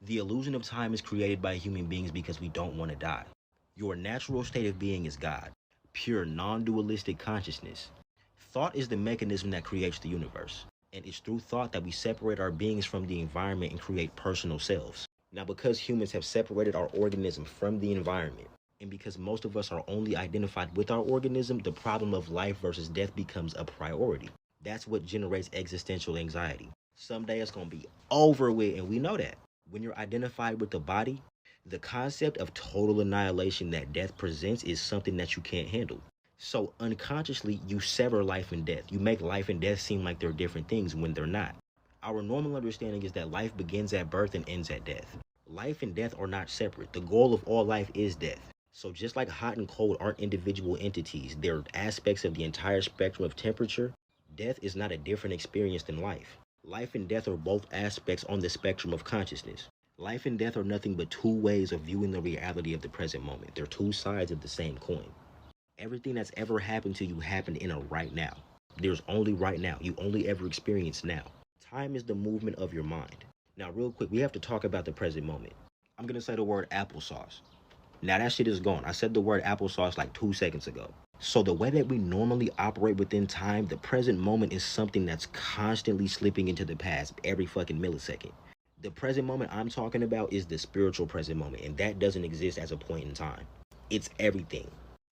The illusion of time is created by human beings because we don't want to die. Your natural state of being is God, pure non dualistic consciousness. Thought is the mechanism that creates the universe, and it's through thought that we separate our beings from the environment and create personal selves. Now, because humans have separated our organism from the environment, and because most of us are only identified with our organism, the problem of life versus death becomes a priority. That's what generates existential anxiety. Someday it's going to be over with, and we know that. When you're identified with the body, the concept of total annihilation that death presents is something that you can't handle. So unconsciously, you sever life and death. You make life and death seem like they're different things when they're not. Our normal understanding is that life begins at birth and ends at death. Life and death are not separate. The goal of all life is death. So just like hot and cold aren't individual entities, they're aspects of the entire spectrum of temperature, death is not a different experience than life. Life and death are both aspects on the spectrum of consciousness. Life and death are nothing but two ways of viewing the reality of the present moment. They're two sides of the same coin. Everything that's ever happened to you happened in a right now. There's only right now. You only ever experience now. Time is the movement of your mind. Now, real quick, we have to talk about the present moment. I'm going to say the word applesauce. Now, that shit is gone. I said the word applesauce like 2 seconds ago. So, the way that we normally operate within time, the present moment is something that's constantly slipping into the past every fucking millisecond. The present moment I'm talking about is the spiritual present moment, and that doesn't exist as a point in time. It's everything.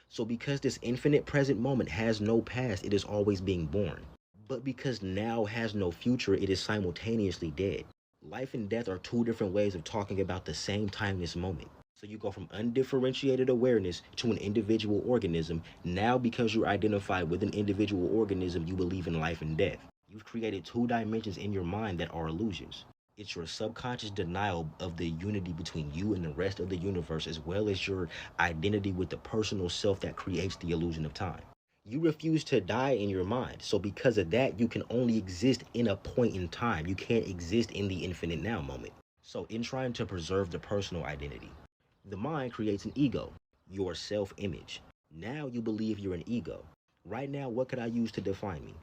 So, because this infinite present moment has no past, it is always being born. But because now has no future, it is simultaneously dead. Life and death are two different ways of talking about the same timeless moment. So you go from undifferentiated awareness to an individual organism. Now, because you're identified with an individual organism, you believe in life and death. You've created two dimensions in your mind that are illusions. It's your subconscious denial of the unity between you and the rest of the universe, as well as your identity with the personal self that creates the illusion of time. You refuse to die in your mind. So, because of that, you can only exist in a point in time. You can't exist in the infinite now moment. So, in trying to preserve the personal identity, the mind creates an ego, your self image. Now you believe you're an ego. Right now, what could I use to define me?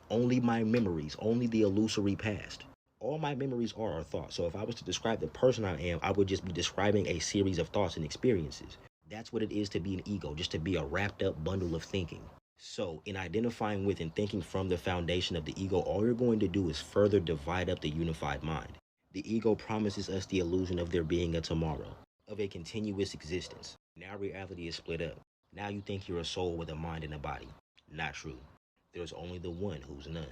Only my memories, only the illusory past. All my memories are thoughts. So if I was to describe the person I am, I would just be describing a series of thoughts and experiences. That's what it is to be an ego, just to be a wrapped up bundle of thinking. So, in identifying with and thinking from the foundation of the ego, all you're going to do is further divide up the unified mind. The ego promises us the illusion of there being a tomorrow, of a continuous existence. Now reality is split up. Now you think you're a soul with a mind and a body. Not true. There's only the one who's none.